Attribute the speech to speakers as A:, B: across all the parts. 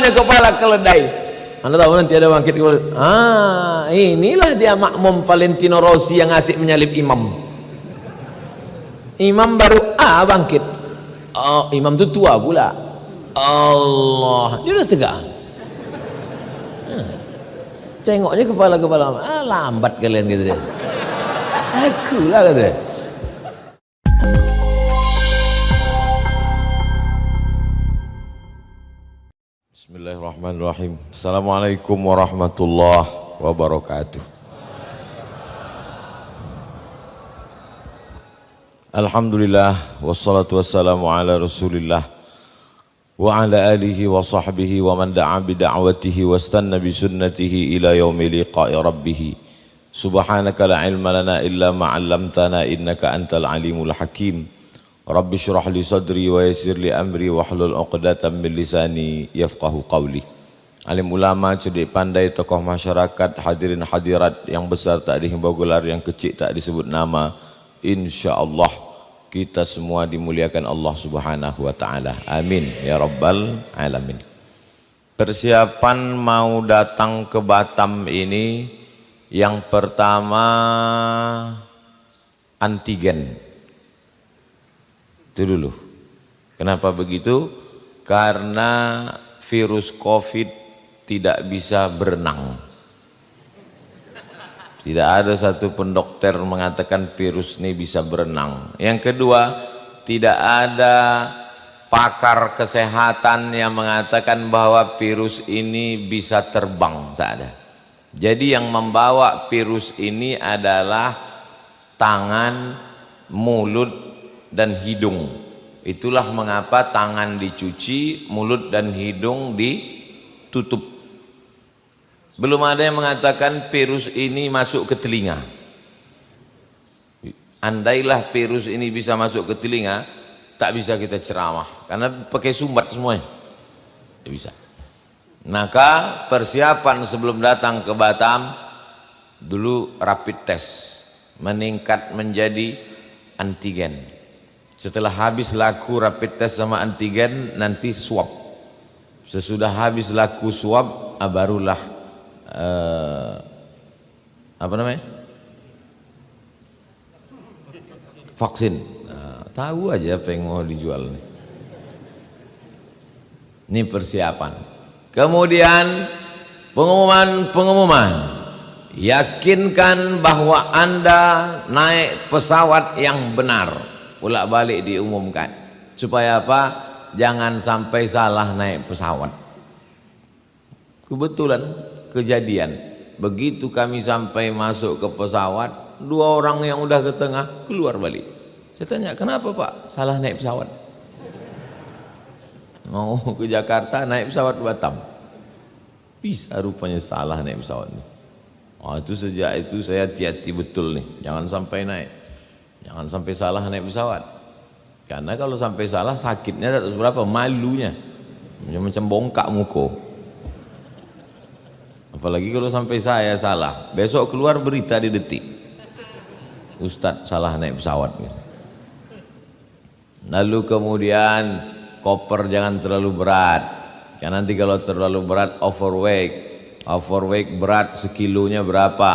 A: namanya kepala keledai. Anda tahu nanti ada bangkit kepala. Inilah dia makmum Valentino Rossi yang asik menyalip imam. Imam baru bangkit. Oh, imam itu tua pula. Allah, dia udah tegak. Tengoknya kepala-kepala, lambat kalian gitu deh. Aku lah kata. Bismillahirrahmanirrahim. Assalamualaikum warahmatullahi wabarakatuh. Alhamdulillah wassalatu wassalamu ala Rasulillah wa ala alihi wa sahbihi wa man da'a bi da'watihi wastanna bi sunnatihi ila yaumi liqa'i rabbih. Subhanaka la ilma lana illa ma 'allamtana innaka antal alimul hakim. Rabbi syrah li sadri wa yassir li amri wahlul 'uqdatam min lisani yafqahu qawli. Alim ulama, cerdik pandai, tokoh masyarakat, hadirin hadirat yang besar tak dihimbau gelar, yang kecil tak disebut nama. InsyaAllah kita semua dimuliakan Allah subhanahu wa ta'ala. Amin ya rabbal alamin. Persiapan mau datang ke Batam ini, yang pertama antigen. Itu dulu. Kenapa begitu? Karena virus COVID tidak bisa berenang. Tidak ada satu pun dokter mengatakan virus ini bisa berenang. Yang kedua, tidak ada pakar kesehatan yang mengatakan bahwa virus ini bisa terbang. Tak ada. Jadi yang membawa virus ini adalah tangan, mulut, dan hidung. Itulah mengapa tangan dicuci, mulut dan hidung ditutup. Belum ada yang mengatakan virus ini masuk ke telinga. Andailah virus ini bisa masuk ke telinga, tak bisa kita ceramah karena pakai sumbat semuanya. Tidak bisa. Maka persiapan sebelum datang ke Batam, dulu rapid test, meningkat menjadi antigen. Setelah habis laku rapid test sama antigen, nanti swab. Sesudah habis laku swab, barulah apa namanya? Vaksin. Tahu aja apa yang mau dijual nih. Ini persiapan. Kemudian pengumuman. Yakinkan bahwa Anda naik pesawat yang benar. Bolak-balik diumumkan. Supaya apa? Jangan sampai salah naik pesawat. Kebetulan kejadian, begitu kami sampai masuk ke pesawat, dua orang yang udah ke tengah keluar balik. Saya tanya, kenapa Pak salah naik pesawat? Mau ke Jakarta naik pesawat ke Batam. Bisa rupanya salah naik pesawat ini. Itu sejak itu saya hati-hati betul nih, jangan sampai naik, jangan sampai salah naik pesawat. Karena kalau sampai salah sakitnya tak seberapa, malunya macam bongkak muka. Apalagi kalau sampai saya salah, besok keluar berita di Detik, Ustadz salah naik pesawat. Lalu kemudian koper jangan terlalu berat, karena nanti kalau terlalu berat overweight berat sekilonya berapa.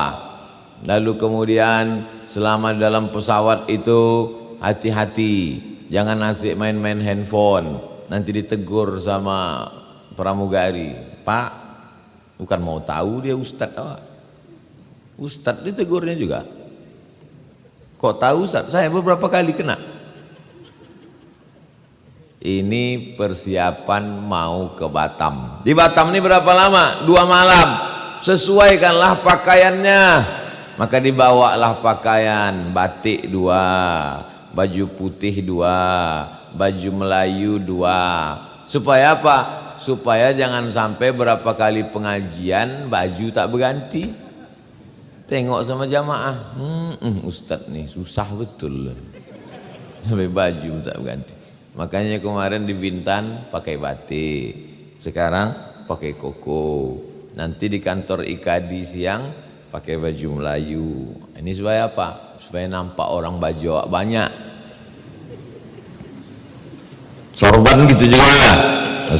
A: Lalu kemudian selama dalam pesawat itu hati-hati, jangan asik main-main handphone, nanti ditegur sama pramugari. Pak, bukan mau tahu dia Ustadz. Ustadz ditegurnya juga. Kok tahu Ustadz? Saya beberapa kali kena. Ini persiapan mau ke Batam. Di Batam ini berapa lama? 2 malam. Sesuaikanlah pakaiannya. Maka dibawalah pakaian batik 2, baju putih 2, baju Melayu 2. Supaya apa? Supaya jangan sampai berapa kali pengajian baju tak berganti. Tengok sama jamaah, Ustadz nih susah betul sampai baju tak berganti. Makanya kemarin di Bintan pakai batik, sekarang pakai koko. Nanti di kantor IKAD siang pakai baju Melayu. Ini supaya apa? Supaya nampak orang Bajawa banyak. Sorban gitu juga,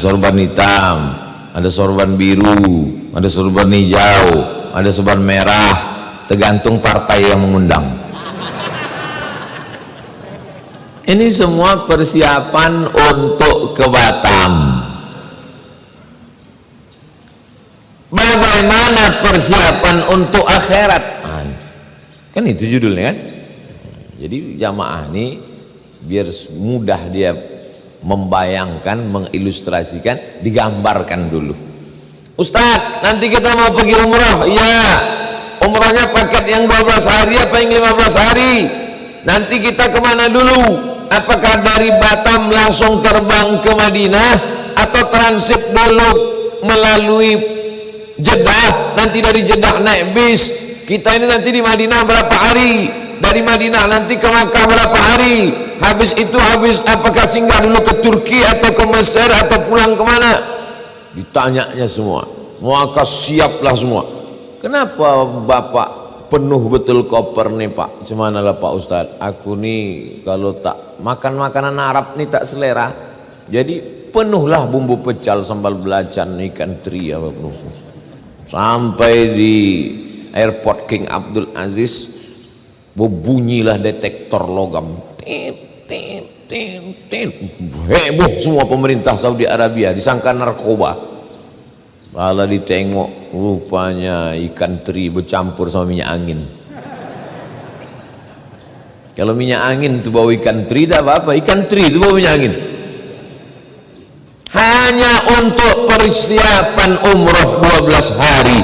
A: sorban hitam. ada sorban biru, ada sorban hijau, ada sorban merah, tergantung partai yang mengundang. Ini semua persiapan untuk ke Batam. Bagaimana persiapan untuk akhirat? Kan itu judulnya kan. Jadi jamaah ini biar mudah dia membayangkan, mengilustrasikan, digambarkan dulu. Ustadz, nanti kita mau pergi umrah. Iya, umrahnya paket yang 12 hari apa yang 15 hari? Nanti kita kemana dulu? Apakah dari Batam langsung terbang ke Madinah atau transit dulu melalui Jeddah? Nanti dari Jeddah naik bis. Kita ini nanti di Madinah berapa hari? Dari Madinah nanti ke Makkah berapa hari? Habis itu apakah singgah dulu ke Turki atau ke Mesir atau pulang kemana? Ditanyanya semua. Maka siaplah semua. Kenapa Bapak penuh betul koper nih Pak? Cuman lah Pak Ustadz, aku nih kalau tak makan makanan Arab nih tak selera, jadi penuhlah bumbu pecal, sambal belacan, ikan teri apa penuh. Sampai di airport King Abdul Aziz berbunyilah detektor logam, heboh semua pemerintah Saudi Arabia, disangka narkoba. Kalau ditengok rupanya ikan teri bercampur sama minyak angin. Kalau minyak angin itu bawa ikan teri tak apa-apa, ikan teri itu bawa minyak angin. Hanya untuk persiapan umroh 12 hari.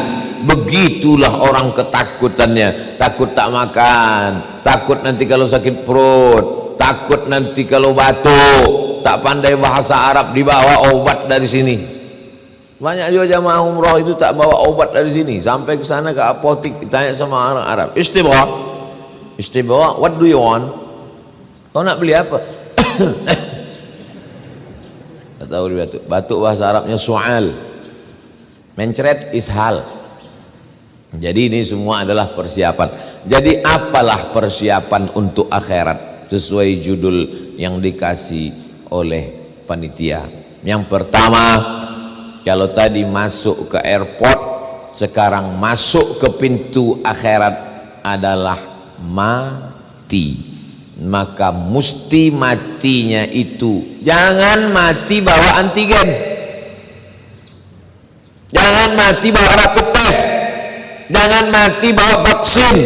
A: Begitulah orang ketakutannya. Takut tak makan, takut nanti kalau sakit perut, takut nanti kalau batuk, tak pandai bahasa Arab, dibawa obat dari sini. Banyak juga jamaah umroh itu tak bawa obat dari sini, sampai ke sana ke apotik ditanya sama orang Arab, istibawa, what do you want? Kau nak beli apa? Tak tahu dia batuk. Batuk bahasa Arabnya su'al, mencret ishal. Jadi ini semua adalah persiapan. Jadi apalah persiapan untuk akhirat sesuai judul yang dikasih oleh panitia. Yang pertama, kalau tadi masuk ke airport, sekarang masuk ke pintu akhirat adalah mati. Maka mesti matinya itu jangan mati bawa antigen, jangan mati bawa rapid test, jangan mati bawa vaksin.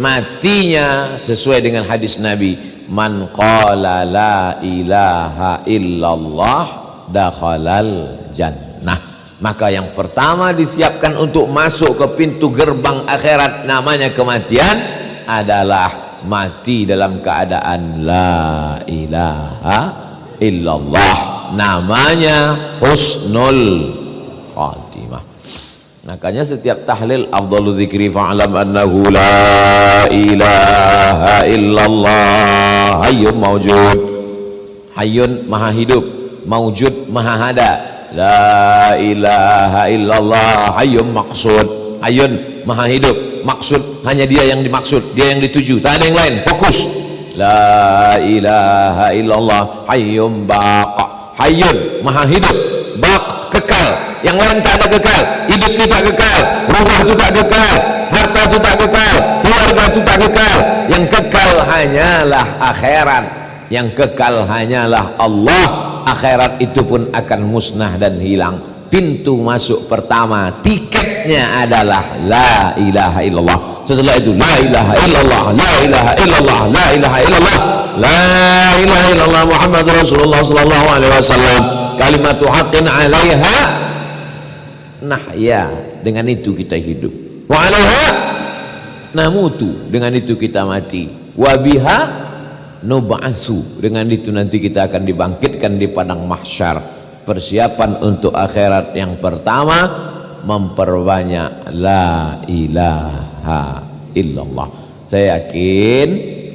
A: Matinya sesuai dengan hadis Nabi, man qala la ilaha illallah dakhalal jannah. Maka yang pertama disiapkan untuk masuk ke pintu gerbang akhirat namanya kematian adalah mati dalam keadaan la ilaha illallah, namanya husnul khatimah. Makanya setiap tahlil afdalu dzikri fa'lam annahu la ilaha illallah hayyun mawjud, hayyun maha hidup, mawjud maha ada. La ilaha illallah hayyun maqsud, hayyun maha hidup, maksud hanya dia yang dimaksud, dia yang dituju, tak ada yang lain, fokus. La ilaha illallah hayyun baqa, hayyun maha hidup, baq kekal, yang lain tak ada kekal. Hidup itu tak kekal, rumah itu tak kekal, harta itu tak kekal, keluarga itu tak kekal. Yang kekal hanyalah akhirat, yang kekal hanyalah Allah. Akhirat itu pun akan musnah dan hilang. Pintu masuk pertama, tiketnya adalah la ilaha illallah. Setelah itu la ilaha illallah, la ilaha illallah, la ilaha illallah, la ilaha illallah Muhammad Rasulullah sallallahu alaihi wasallam. Kalimatu haqqin 'alaiha nahya, dengan itu kita hidup. Wa 'alaiha namutu, dengan itu kita mati. Wa biha nub'atsu, dengan itu nanti kita akan dibangkitkan di padang mahsyar. Persiapan untuk akhirat yang pertama, memperbanyak la ilaha illallah. Saya yakin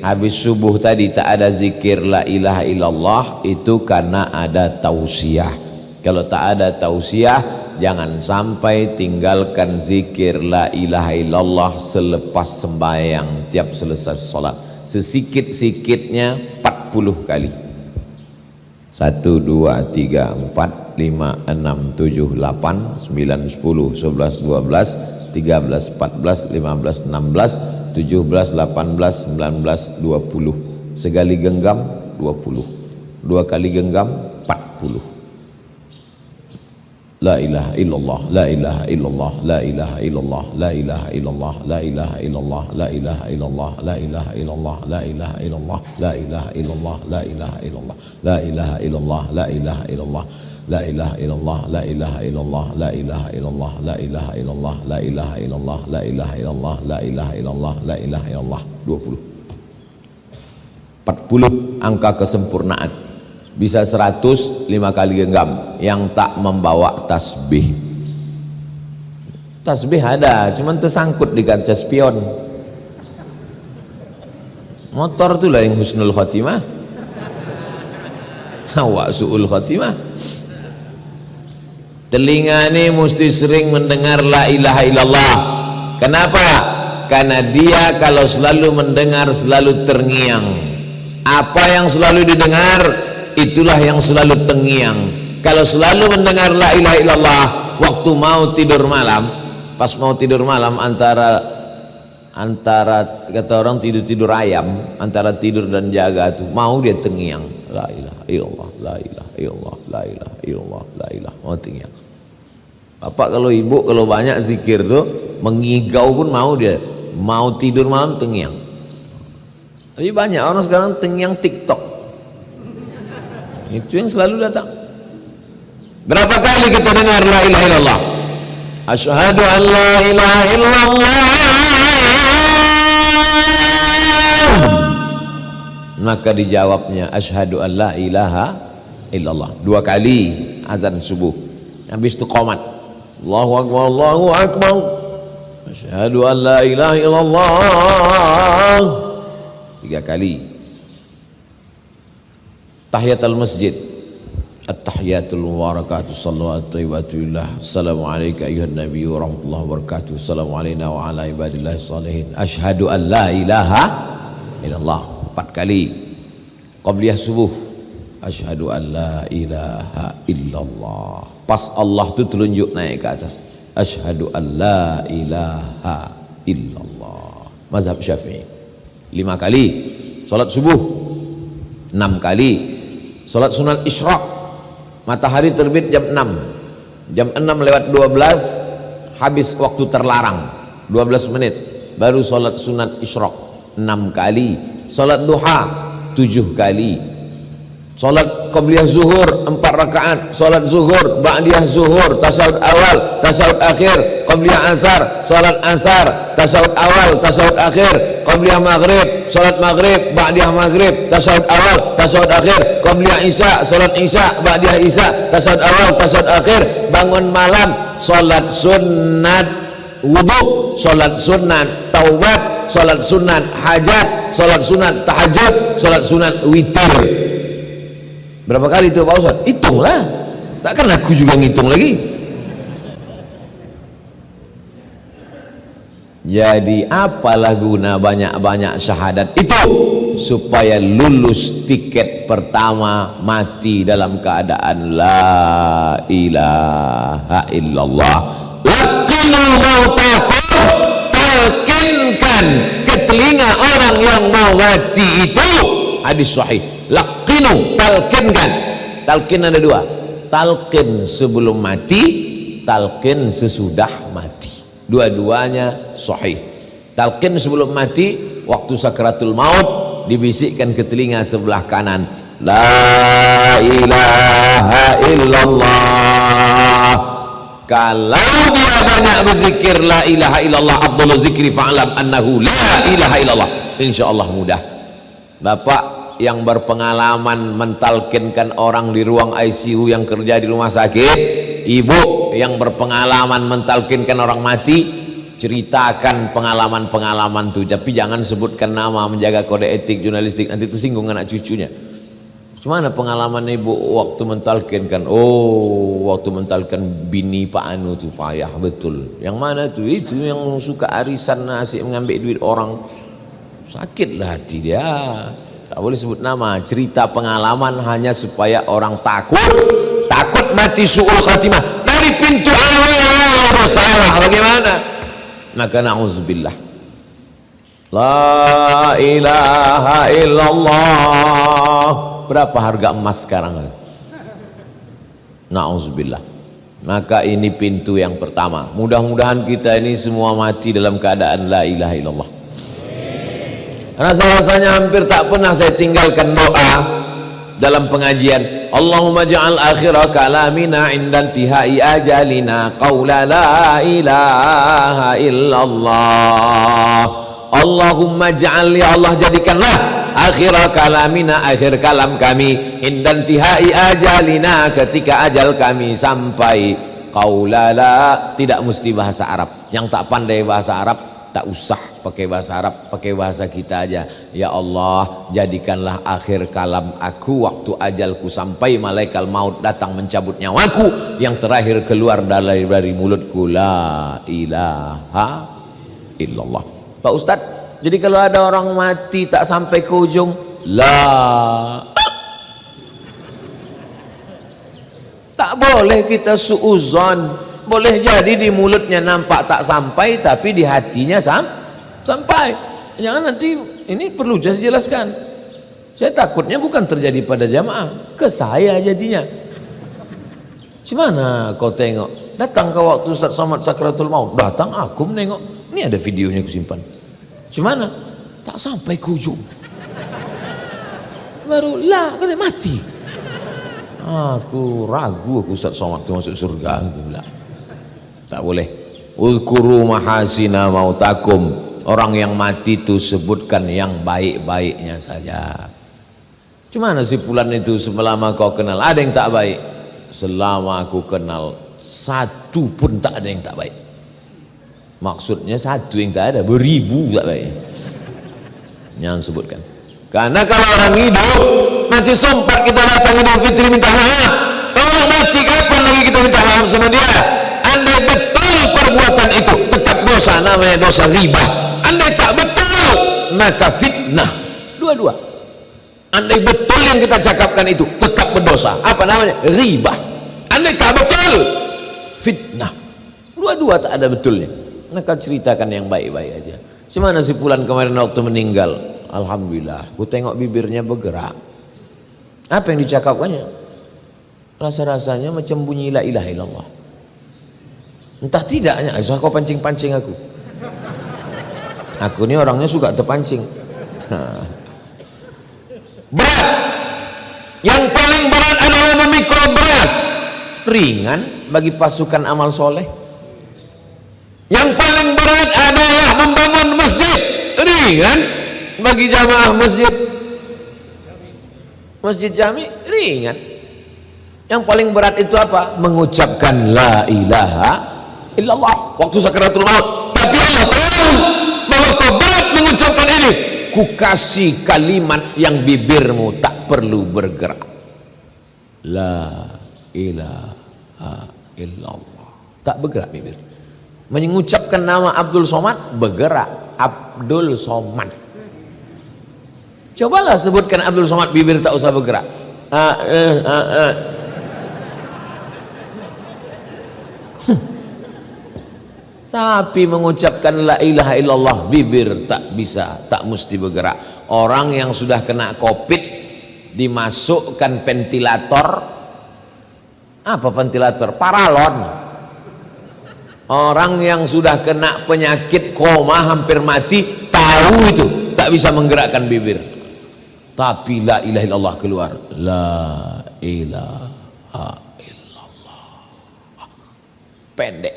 A: habis subuh tadi tak ada zikir la ilaha illallah itu karena ada tausiah. Kalau tak ada tausiah, jangan sampai tinggalkan zikir la ilaha illallah selepas sembahyang tiap selesai sholat. Sesikit-sikitnya 40 kali. 1, 2, 3, 4, 5, 6, 7, 8, 9, 10, 11, 12, 13, 14, 15, 16, 17, 18, 19, 20. Sekali genggam 20, 2 kali genggam 40. La ilaha illallah, la ilaha illallah, la ilaha illallah, la ilaha illallah, la ilaha illallah, la ilaha illallah, la ilaha illallah, la ilaha illallah, la ilaha illallah, la ilaha illallah, la ilaha illallah, la ilaha illallah, la ilaha illallah, la ilaha illallah, la ilaha illallah, la ilaha illallah, la ilaha illallah, la ilaha illallah, la ilaha illallah, la ilaha illallah. 20. 40 angka kesempurnaan. Bisa 100 5 kali genggam yang tak membawa tasbih. Tasbih ada, cuman tersangkut di kaca spion. Motor itulah yang husnul khatimah. Awak su'ul khatimah. Telinga ini mesti sering mendengar la ilaha illallah. Kenapa? Karena dia kalau selalu mendengar selalu terngiang. Apa yang selalu didengar itulah yang selalu terngiang. Kalau selalu mendengar la ilaha illallah waktu mau tidur malam, pas mau tidur malam antara kata orang tidur ayam, antara tidur dan jaga tuh mau dia terngiang la ilaha illallah, la ilaha illallah, la ilaha illallah, la ilaha, mau terngiang. Bapak kalau ibu kalau banyak zikir tuh mengigau pun mau dia, mau tidur malam terngiang. Tapi banyak orang sekarang terngiang TikTok. Itu yang selalu datang. Berapa kali kita dengar la ilaha illallah? Asyhadu an la ilaha illallah. Maka dijawabnya asyhadu an la ilaha illallah. 2 kali azan subuh. Habis itu qomat. Allahu akbar, Allahu akbar. Asyhadu an la ilaha illallah. 3 kali. Tahiyatul masjid. At-tahiyatul mubarakatuh sallallahu alaihi Assalamu alayka ayuhan nabiy wa rahmatullahi wa barakatuh. Assalamu alayna wa ala ibadillahi salihin. Asyhadu an la ilaha illallah. 4 kali. Qabliyah subuh. Asyhadu an la ilaha illallah. Pas Allah tu telunjuk naik ke atas. Asyhadu an la ilaha illallah. Mazhab Syafi'i. 5 kali. Salat subuh. 6 kali. Salat sunat isyraq, matahari terbit jam 6, jam 6 lewat 12 habis waktu terlarang 12 menit baru salat sunat isyraq 6 kali. Salat duha 7 kali. Salat qabliyah zuhur 4 rakaat. Salat zuhur, ba'diyah zuhur, tasawuf awal, tasawuf akhir, qabliyah asar, salat asar, tasawuf awal, tasawuf akhir, qabliyah maghrib, salat maghrib, ba'diyah maghrib, tasawuf awal, tasawuf akhir, qabliyah isya, salat isya, ba'diyah isya, tasawuf awal, tasawuf akhir. Bangun malam, salat sunat wudu, salat sunat taubat, salat sunat hajat, salat sunat tahajud, salat sunat witir. Berapa kali itu Pak Ustaz? Hitunglah. Takkan aku juga ngitung lagi. Jadi apalah guna banyak-banyak syahadat itu? Supaya lulus tiket pertama mati dalam keadaan la ilaha illallah. Laqinu mautakum, talkinkan ke telinga orang yang mau mati itu. Hadis sahih. Laqinu, talkinkan. Talkin ada 2. Talkin sebelum mati, talkin sesudah mati. Dua-duanya sahih. Talqin sebelum mati waktu sakratul maut dibisikkan ke telinga sebelah kanan, la ilaha illallah. Kalau dia banyak berzikir la ilaha illallah, afdhalul zikri fa'lam annahu la ilaha illallah, insyaallah mudah. Bapak yang berpengalaman mentalkinkan orang di ruang ICU yang kerja di rumah sakit, ibu yang berpengalaman mentalkinkan orang mati, ceritakan pengalaman-pengalaman itu, tapi jangan sebutkan nama, menjaga kode etik jurnalistik, nanti tersinggung anak cucunya. Gimana pengalaman ibu waktu mentalkinkan? Oh, waktu mentalkan bini Pak Anu itu payah betul. Yang mana tuh? Itu yang suka arisan, asik mengambil duit orang, sakitlah hati dia. Tak boleh sebut nama. Cerita pengalaman hanya supaya orang takut takut mati su'ul khatimah dari pintu awal bersalah, bagaimana? Maka na'udzubillah, la ilaha illallah. Berapa harga emas sekarang? Na'udzubillah. Maka ini pintu yang pertama. Mudah-mudahan kita ini semua mati dalam keadaan la ilaha illallah. Karena rasanya hampir tak pernah saya tinggalkan doa dalam pengajian. Allahumma ja'al akhira kalamina indan tihai ajalina qawla la ilaha illallah. Allahumma ja'al, ya Allah jadikanlah akhira kalamina, akhir kalam kami, indan tihai ajalina, ketika ajal kami sampai, qawla la, tidak mesti bahasa Arab. Yang tak pandai bahasa Arab tak usah pakai bahasa Arab, pakai bahasa kita aja. Ya Allah, jadikanlah akhir kalam aku waktu ajalku sampai, malaikat maut datang mencabut nyawaku, yang terakhir keluar dari mulutku la ilaha illallah. Pak Ustadz, jadi kalau ada orang mati tak sampai ke ujung la, tak boleh kita suuzon. Boleh jadi di mulutnya nampak tak sampai, tapi di hatinya sampai. Jangan, nanti ini perlu saya jelaskan. Saya takutnya bukan terjadi pada jamaah, ke saya jadinya. Gimana kau tengok? Datang ke waktu Ustaz Somad Sakratul Maut, datang aku menengok. Ini ada videonya aku simpan. Gimana? Tak sampai ke ujung. Baru lah, katanya mati. Aku ragu, aku Ustaz Somad itu masuk surga. Aku bilang, tak boleh. Uzkuru mahasina mautakum. Orang yang mati itu sebutkan yang baik-baiknya saja. Cumana si Fulan itu selama kau kenal ada yang tak baik? Selama aku kenal satu pun tak ada yang tak baik. Maksudnya satu yang tak ada, beribu tak baik. Jangan sebutkan. Karena kalau orang hidup masih sempat kita datang Idul Fitri minta maaf. Kalau mati kapan lagi kita minta maaf sama dia? Andai betul perbuatan itu tetap dosa, namanya dosa riba. Andai tak betul maka fitnah. Dua-dua. Andai betul yang kita cakapkan itu tetap berdosa, apa namanya? Riba. Andai tak betul, fitnah. Dua-dua tak ada betulnya. Maka ceritakan yang baik-baik aja. Cumana si Fulan kemarin waktu meninggal, alhamdulillah, aku tengok bibirnya bergerak. Apa yang dicakapkannya? Rasa-rasanya macam bunyi la ilaha illallah. Entah tidaknya, kau pancing-pancing aku. Aku ini orangnya suka terpancing. Berat. Yang paling berat adalah memikul beras. Ringan bagi pasukan amal soleh. Yang paling berat adalah membangun masjid. Ringan bagi jamaah masjid. Masjid jami ringan. Yang paling berat itu apa? Mengucapkan la ilaha illallah waktu sakaratul maut. Tapi Allah tahu bahwa kau berat mengucapkan ini. Ku kasih kalimat yang bibirmu tak perlu bergerak. La ilaha illallah. Tak bergerak bibir. Mengucapkan nama Abdul Somad bergerak. Abdul Somad. Cobalah sebutkan Abdul Somad, bibir tak usah bergerak. Tapi mengucapkan la ilaha illallah bibir tak bisa, tak mesti bergerak. Orang yang sudah kena COVID dimasukkan ventilator, apa ventilator? Paralon. Orang yang sudah kena penyakit koma hampir mati tahu itu tak bisa menggerakkan bibir, tapi la ilaha illallah keluar. La ilaha illallah. Pendek.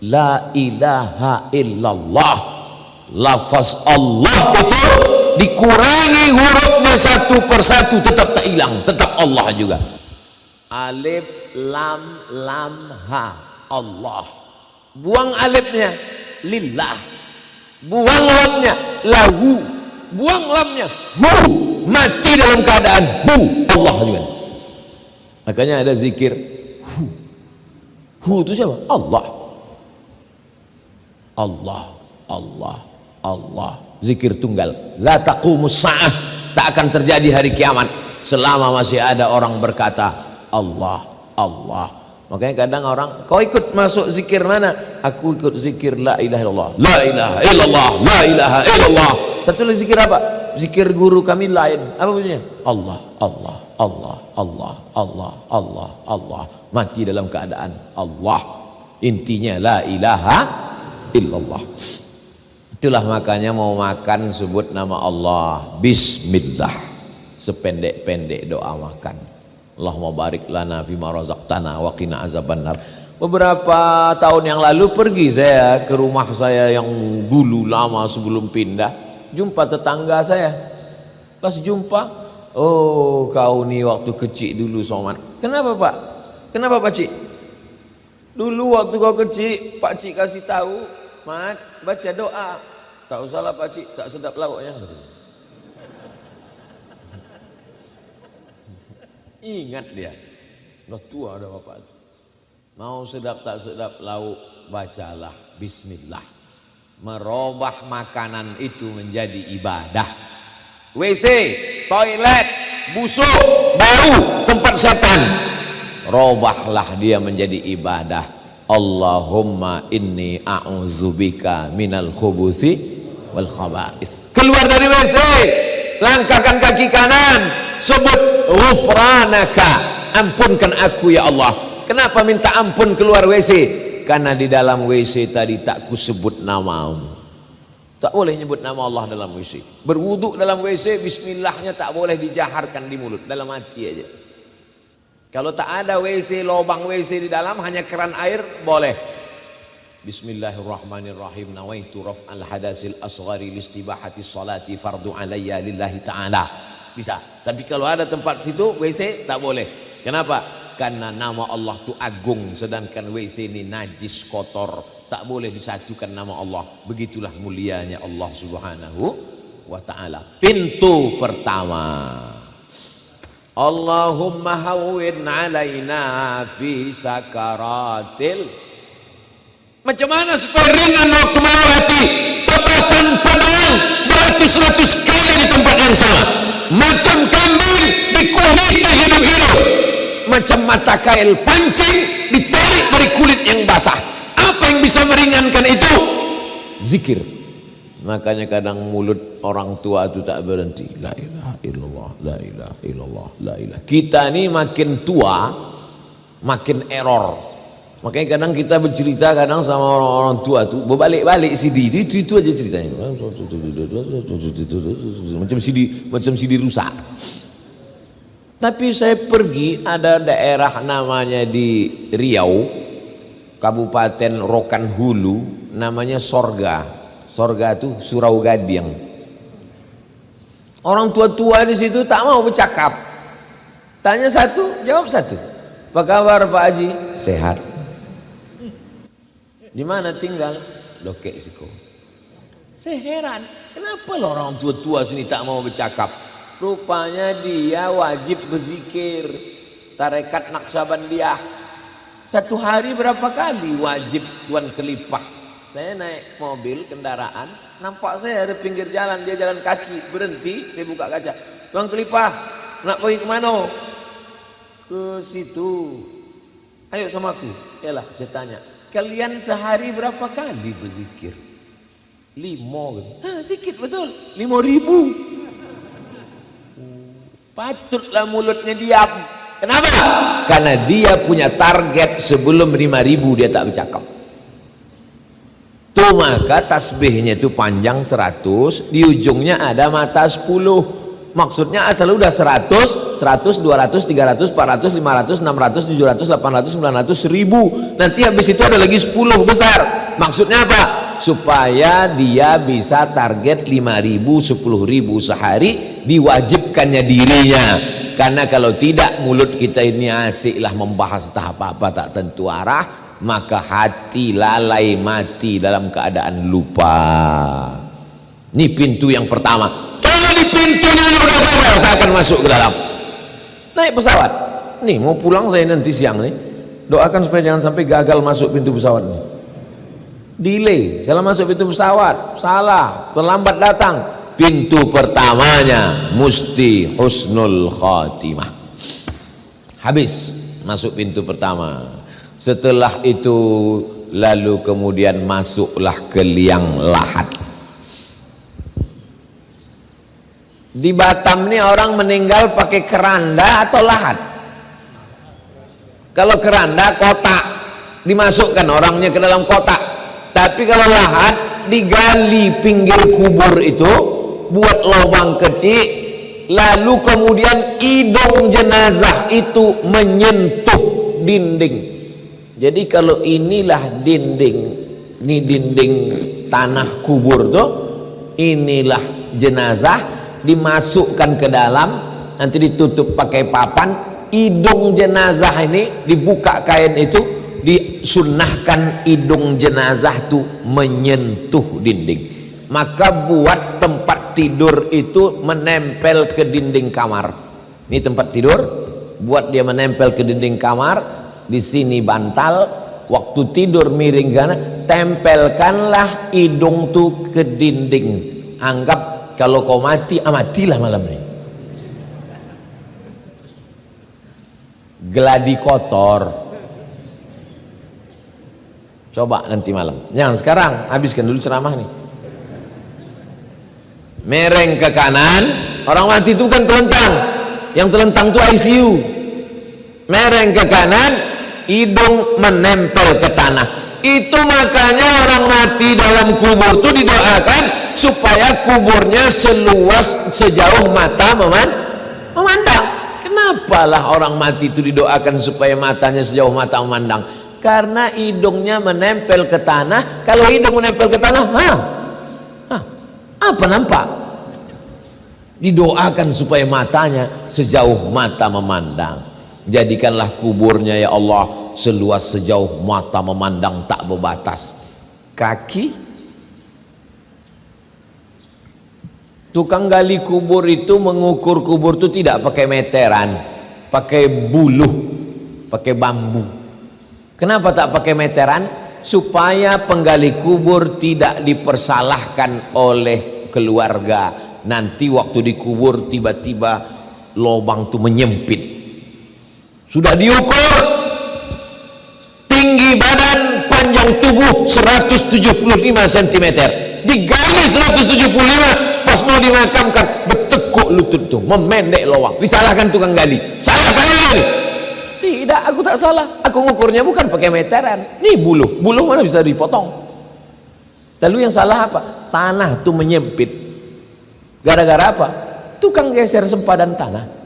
A: La ilaha illallah. Lafaz Allah itu dikurangi hurufnya satu persatu, tetap tak hilang, tetap Allah juga. Alif lam ha, Allah. Buang alifnya, lillah. Buang lamnya, lahu. Buang lamnya, hu. Mati dalam keadaan hu, Allah juga. Makanya ada zikir hu. Hu itu siapa? Allah. Allah, Allah, Allah. Zikir tunggal. La taqumus sa'ah. Tak akan terjadi hari kiamat selama masih ada orang berkata Allah, Allah. Makanya kadang orang, kau ikut masuk zikir mana? Aku ikut zikir la ilaha illallah, la ilaha illallah, la ilaha illallah. Satu lagi zikir apa? Zikir guru kami lain. Apa bunyinya? Allah, Allah, Allah, Allah, Allah, Allah, Allah. Mati dalam keadaan Allah. Intinya la ilaha illallah. Itulah makanya mau makan sebut nama Allah, bismillah. Sependek-pendek doa makan. Allahumma barik lana fima razaqtana wa qina azabannar. Beberapa tahun yang lalu pergi saya ke rumah saya yang dulu lama sebelum pindah, jumpa tetangga saya. Pas jumpa, oh kau ni waktu kecil dulu Somad. Kenapa Pak? Kenapa Pak Cik? Dulu waktu kau kecil, Pak Cik kasih tahu, Mat, baca doa. Tak usahlah Pak Cik, tak sedap lauknya. Ingat dia, udah tua udah bapak itu. Mau sedap tak sedap lauk, bacalah bismillah. Merubah makanan itu menjadi ibadah. WC, toilet, busuk, bau, tempat setan, robahlah dia menjadi ibadah. Allahumma inni a'udzubika minal khubuthi wal khaba'is. Keluar dari WC, langkahkan kaki kanan, sebut ghufranaka, ampunkan aku ya Allah. Kenapa minta ampun keluar WC? Karena di dalam WC tadi tak kusebut namamu. Tak boleh nyebut nama Allah dalam WC. Berwuduk dalam WC, bismillahnya tak boleh dijaharkan di mulut, dalam hati aja. Kalau tak ada WC, lubang WC di dalam, hanya keran air, boleh. Bismillahirrahmanirrahim. Nawaitu raf'al hadasil asghari listibahati salati fardu alayya lillahi ta'ala. Bisa. Tapi kalau ada tempat situ WC tak boleh. Kenapa? Karena nama Allah itu agung, sedangkan WC ini najis, kotor. Tak boleh disatukan nama Allah. Begitulah mulianya Allah Subhanahu wa ta'ala. Pintu pertama, Allahumma hawwin alaina fi sakaratil. Macam mana supaya ringan waktu melewati pepasan padang beratus-ratus kali di tempat yang sama, macam kambing dikuliti hidup-hidup, macam mata kail pancing ditarik dari kulit yang basah. Apa yang bisa meringankan itu? Zikir. Makanya kadang mulut orang tua itu tak berhenti. La ilaha illallah, la ilaha illallah, la ilaha. Kita ini makin tua makin error. Makanya kadang kita bercerita kadang sama orang-orang tua itu berbalik-balik CD itu aja ceritanya. Macam CD rusak. Tapi saya pergi, ada daerah namanya di Riau, Kabupaten Rokan Hulu, namanya Sorga. Sorga itu Surau Gadiang. Orang tua-tua di situ tak mau bercakap. Tanya satu, jawab satu. Apa kabar Pak Haji? Sehat. Di mana tinggal? Lokek Siko. Saya heran, kenapa lo orang tua-tua sini tak mau bercakap? Rupanya dia wajib berzikir. Tarekat Naqsabandiyah. Satu hari berapa kali wajib Tuan Kelipah. Saya naik mobil, kendaraan, nampak saya ada pinggir jalan, dia jalan kaki, berhenti, saya buka kaca. Tuan Kelipah, nak pergi ke mana? Ke situ. Ayo sama aku. Yalah, saya tanya, kalian sehari berapa kali berzikir? 5 gitu. Sikit betul, 5.000. Patutlah mulutnya diam. Kenapa? Karena dia punya target sebelum 5.000 dia tak bercakap. Tuh maka tasbihnya itu panjang 100, di ujungnya ada mata 10. Maksudnya asal udah 100, 200, 300, 400, 500, 600, 700, 800, 900, 1000. Nanti habis itu ada lagi 10 besar. Maksudnya apa? Supaya dia bisa target 5.000, 10.000 sehari, diwajibkannya dirinya. Karena kalau tidak, mulut kita ini asiklah membahas tahap apa tak tentu arah, maka hati lalai mati dalam keadaan lupa. Ini pintu yang pertama. Kalau di pintunya udah gagal, tak akan masuk ke dalam. Naik pesawat. Nih mau pulang saya nanti siang nih. Doakan supaya jangan sampai gagal masuk pintu pesawat nih. Delay, salah masuk pintu pesawat, salah, terlambat datang. Pintu pertamanya mesti husnul khatimah. Habis. masuk pintu pertama. Setelah itu lalu kemudian masuklah ke liang lahat. Di Batam nih orang meninggal pakai keranda atau lahat? Kalau keranda kotak, dimasukkan orangnya ke dalam kotak. Tapi kalau lahat digali pinggir kubur itu, buat lubang kecil, lalu kemudian hidung jenazah itu menyentuh dinding. Jadi kalau inilah dinding, ini dinding tanah kubur tuh, inilah jenazah, dimasukkan ke dalam, nanti ditutup pakai papan, hidung jenazah ini dibuka kain itu, disunnahkan hidung jenazah tuh menyentuh dinding. Maka buat tempat tidur itu menempel ke dinding kamar. Ini tempat tidur, buat dia menempel ke dinding kamar. Di sini bantal, waktu tidur miring kana, tempelkanlah hidung tuh ke dinding. Anggap kalau kau mati, matilah malam ini. Geladi kotor. Coba nanti malam. Jangan sekarang, habiskan dulu ceramah nih. Mereng ke kanan, orang mati itu kan telentang. Yang telentang itu ICU. Mereng ke kanan, hidung menempel ke tanah. Itu makanya orang mati dalam kubur itu didoakan supaya kuburnya seluas sejauh mata memandang. Kenapalah orang mati itu didoakan supaya matanya sejauh mata memandang? Karena hidungnya menempel ke tanah. Kalau hidung menempel ke tanah, apa nampak? Didoakan supaya matanya sejauh mata memandang. Jadikanlah kuburnya ya Allah seluas sejauh mata memandang, tak berbatas kaki. Tukang gali kubur itu mengukur kubur itu tidak pakai meteran, pakai buluh, pakai bambu. Kenapa tak pakai meteran? Supaya penggali kubur tidak dipersalahkan oleh keluarga. Nanti waktu dikubur tiba-tiba lubang itu menyempit. Sudah diukur tinggi badan, panjang tubuh 175 cm, digali 175, pas mau dimakamkan bertekuk lutut tuh, memendek lubang. Disalahkan tukang gali, salah kali. Tidak, aku tak salah, aku ngukurnya bukan pakai meteran. Nih buluh mana bisa dipotong. Lalu yang salah apa? Tanah tuh menyempit. Gara-gara apa? Tukang geser sempadan tanah.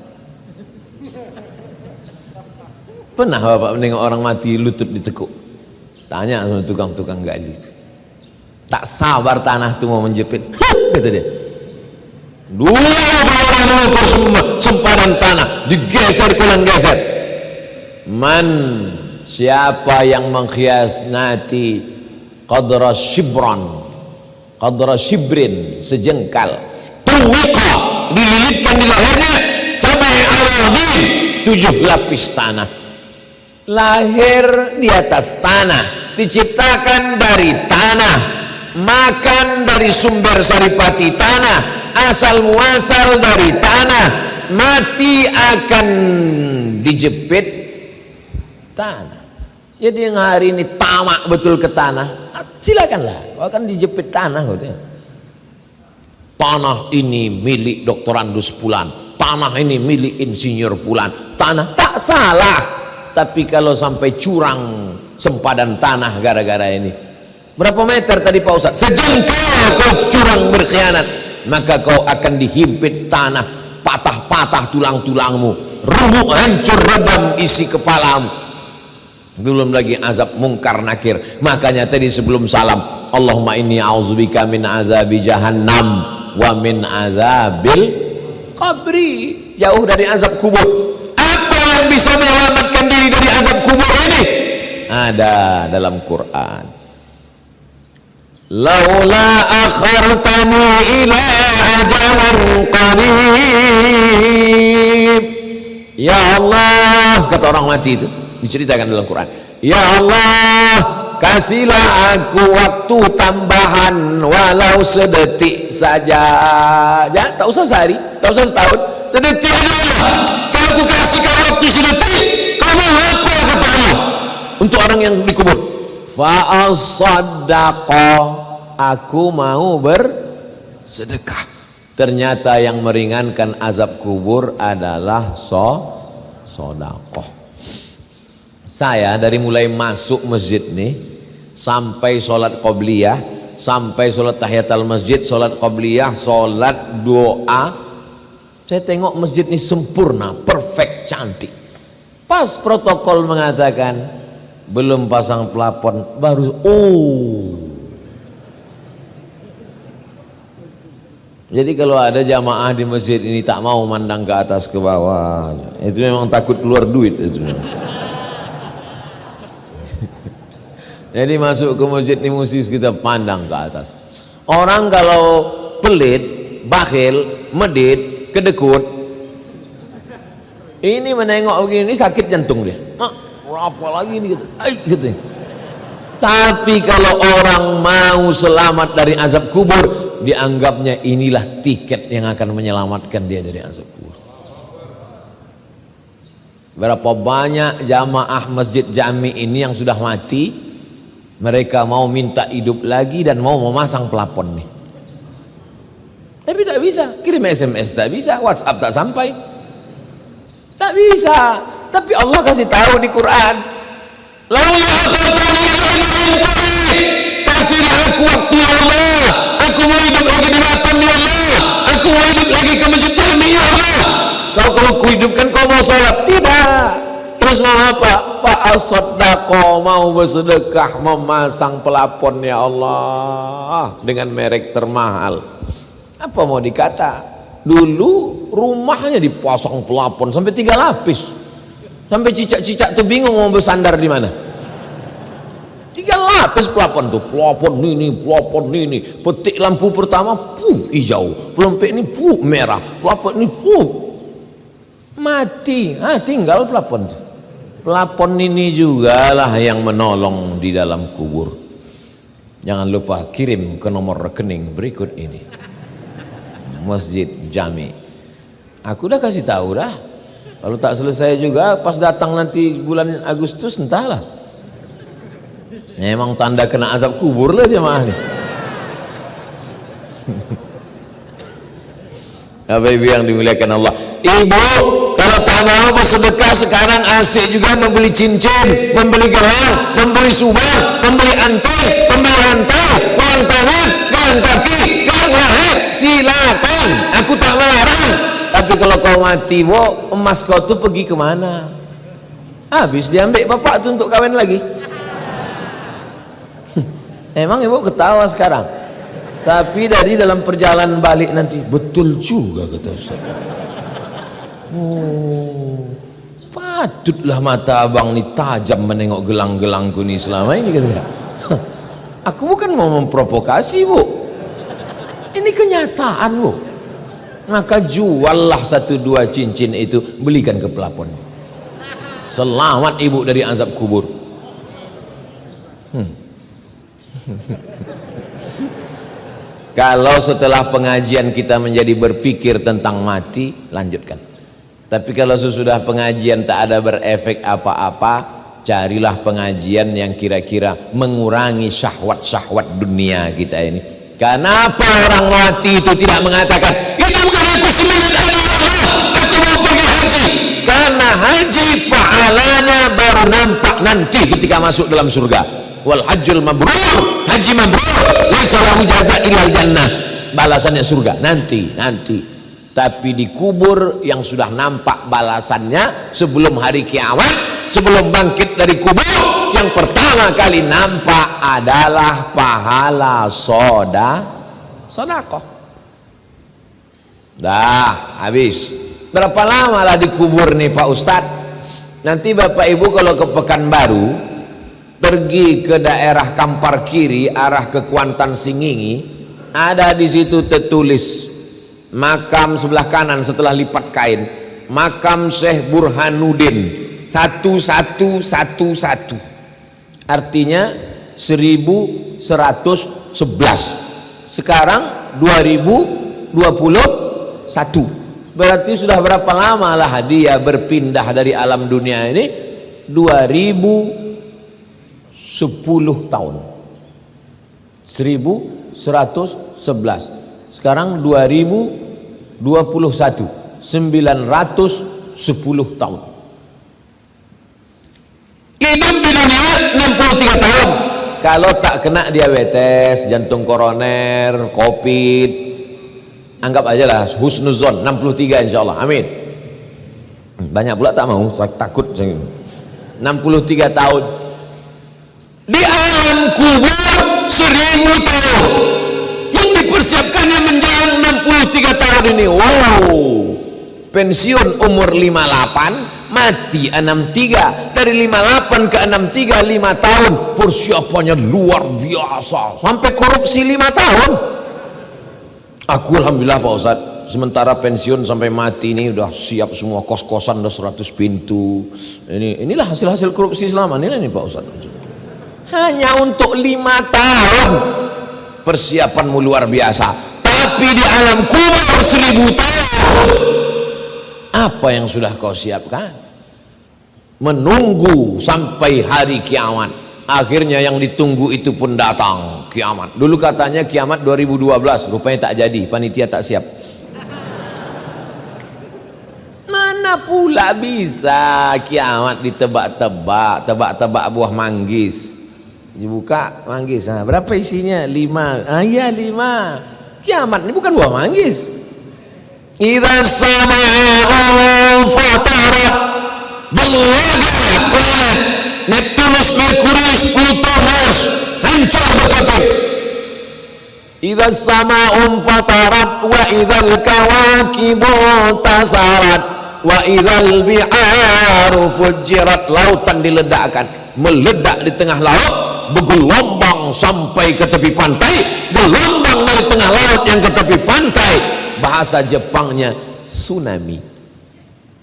A: Pernah bapak menengok orang mati lutut ditekuk? Tanya sama tukang-tukang gali. Tak sabar tanah itu mau menjepit. Kata dia. Dulu orang mengukur sempadan tanah, digeser kanan geser. Man, siapa yang mengkhianati qadra shibrin, sejengkal, tuwiqa, dililitkan di lehernya sampai aradin, 7 lapis tanah. Lahir di atas tanah, diciptakan dari tanah, makan dari sumber saripati tanah, asal muasal dari tanah, mati akan dijepit tanah. Jadi yang hari ini tamak betul ke tanah, silakanlah, akan dijepit tanah. Tanah ini milik doktorandus Fulan, tanah ini milik insinyur Fulan, tanah tak salah. Tapi kalau sampai curang sempadan tanah gara-gara ini, berapa meter tadi Pak Ustaz? Sejengkal kau curang berkhianat, maka kau akan dihimpit tanah, patah-patah tulang-tulangmu, remuk hancur redam isi kepalamu. Belum lagi azab mungkar nakir. Makanya tadi sebelum salam, Allahumma inni a'udzubika min azabi jahannam wa min azabil qabri. Jauh dari azab kubur. Apa yang bisa menyelamatkan diri dari azab kubur ini? Ada dalam Quran. Laula akhartani ila ajalin qarib. Ya Allah, kata orang mati itu, diceritakan dalam Quran. Ya Allah, kasihlah aku waktu tambahan walau sedetik saja. Ya, tak usah sehari, tak usah setahun, sedetik aja. Kalau aku kasihkan waktu sedetik, kau mau orang yang dikubur. Fa'asaddaqa, aku mau bersedekah. Ternyata yang meringankan azab kubur adalah sedekah. Saya dari mulai masuk masjid nih sampai sholat qobliyah, sampai sholat tahiyatul masjid, sholat qobliyah, sholat doa, saya tengok masjid ini sempurna, perfect, cantik. Pas protokol mengatakan belum pasang plafon, baru jadi kalau ada jamaah di masjid ini tak mau mandang ke atas ke bawah, itu memang takut keluar duit itu. Jadi masuk ke masjid ini mesti kita pandang ke atas. Orang kalau pelit, bakhil, medit, kedekut, ini menengok begini sakit jantung dia. Apa lagi ini gitu. Gitu. Tapi kalau orang mau selamat dari azab kubur, dianggapnya inilah tiket yang akan menyelamatkan dia dari azab kubur. Berapa banyak jamaah masjid jami ini yang sudah mati, mereka mau minta hidup lagi dan mau memasang plafon nih. Tapi tak bisa, kirim SMS tak bisa, WhatsApp tak sampai, tak bisa. Tapi Allah kasih tahu di Quran, kasihlah aku waktu ya Allah, aku mau hidup lagi di Batam ya Allah, aku mau hidup lagi ke masjid Jami ya Allah. Kalau aku hidupkan kau mau sholat, tidak. Terus mau apa? Fa'asaddaqa, mau bersedekah, memasang pelapon ya Allah dengan merek termahal. Apa mau dikata? Dulu rumahnya dipasang pelapon sampai 3 lapis, sampai cicak-cicak tuh bingung mau bersandar di mana. 3 lapis pelapon tuh, pelapon ini, petik lampu pertama, hijau, pelempik ini, merah, pelapon ini, mati, tinggal pelapon tuh. Pelapon ini juga lah yang menolong di dalam kubur. Jangan lupa kirim ke nomor rekening berikut ini, Masjid Jami. Aku udah kasih tahu dah. Kalau tak selesai juga pas datang nanti bulan Agustus, entahlah. Memang tanda kena azab kubur lah jemaah nih. Bapak Ibu yang dimuliakan Allah, ibu kalau tak mau bersedekah sekarang asik juga membeli cincin, membeli gelang, membeli subah, membeli anting, membeli rantai, gelang tangan, gelang kaki, gelang leher, silakan, aku tak melarang. Tapi kalau kau mati, emas kau tuh pergi kemana? Habis diambil bapak tuh untuk kawin lagi. Emang ibu ketawa sekarang, tapi dari dalam perjalanan balik nanti betul juga kata Ustaz. Patutlah mata abang ni tajam menengok gelang-gelangku ni selama ini kata. Aku bukan mau memprovokasi bu, ini kenyataan bu. Maka juallah 1-2 cincin itu, belikan ke pelapon. Selamat ibu dari azab kubur. Kalau setelah pengajian kita menjadi berpikir tentang mati, lanjutkan. Tapi kalau sesudah pengajian tak ada berefek apa-apa, carilah pengajian yang kira-kira mengurangi syahwat-syahwat dunia kita ini. Kenapa orang mati itu tidak mengatakan, hidupkan aku seminit ada Allah, aku mau pergi haji? Karena haji pahalanya baru nampak nanti ketika masuk dalam surga. Wal hajjul mabrur, haji mabrur, laisa lahu jazaa illal jannah, balasannya surga nanti. Tapi di kubur yang sudah nampak balasannya sebelum hari kiamat, sebelum bangkit dari kubur, yang pertama kali nampak adalah pahala sedekah. Dah habis. Berapa lama lah dikubur nih Pak Ustadz? Nanti Bapak Ibu kalau ke Pekanbaru, pergi ke daerah Kampar Kiri arah ke Kuantan Singingi, ada di situ tertulis makam sebelah kanan setelah lipat kain, makam Syekh Burhanuddin 1111, artinya 1111. Sekarang 2021, berarti sudah berapa lama lah dia berpindah dari alam dunia ini? 2021. tahun. 1111. Sekarang 2021, 910 tahun. Hidup di dunia 63 tahun. Kalau tak kena diabetes, jantung koroner, covid, anggap aja lah husnuzon 63 insya Allah, amin. Banyak pula tak mau, saya takut 63 tahun. Di alam kubur 1000 tahun. Yang dipersiapkannya menjelang 63 tahun ini. Wow. Pensiun umur 58, mati 63. Dari 58 ke 63 5 tahun. Persiapannya luar biasa. Sampai korupsi 5 tahun. Aku alhamdulillah Pak Ustadz, sementara pensiun sampai mati ini udah siap semua, kos-kosan udah 100 pintu. Inilah hasil-hasil korupsi selama ini Pak Ustadz. Hanya untuk 5 tahun persiapanmu luar biasa. Tapi di alam kubur 1000 tahun, apa yang sudah kau siapkan? Menunggu sampai hari kiamat. Akhirnya yang ditunggu itu pun datang, kiamat. Dulu katanya kiamat 2012, rupanya tak jadi, panitia tak siap. Mana pula bisa kiamat ditebak-tebak, tebak-tebak buah manggis. Dibuka manggis, nah, berapa isinya? 5. Iya 5. Kiamat ini bukan buah manggis. Idza sama'u fatarat, berlaga planet Neptunus, Merkurius, Pluto, Mars hancur berkeping. Idza sama'u fatarat wa idzal kawakibu tasarat wa idzal bi'aru fujirat. Lautan diledakkan, meledak di tengah laut, bergelombang sampai ke tepi pantai, gelombang dari tengah laut yang ke tepi pantai. Bahasa Jepangnya tsunami.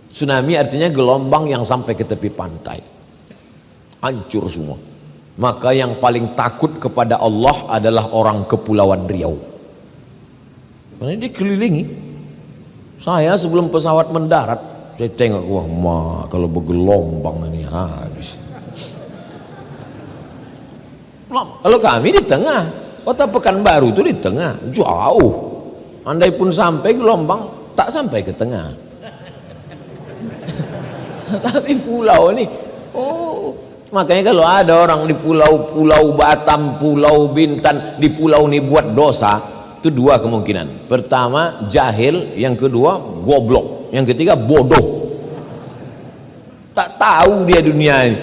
A: Tsunami artinya gelombang yang sampai ke tepi pantai, hancur semua. Maka yang paling takut kepada Allah adalah orang Kepulauan Riau. Karena dia kelilingi. Saya sebelum pesawat mendarat, saya tengok, wah kalau bergelombang ini habis. Kalau kami di tengah, kota Pekanbaru itu di tengah, jauh. Andai pun sampai gelombang, tak sampai ke tengah. Tapi pulau ini, makanya kalau ada orang di pulau Batam, Pulau Bintan, di pulau ini buat dosa, itu 2 kemungkinan. Pertama jahil, yang kedua goblok, yang ketiga bodoh. Tak tahu dia dunia ini.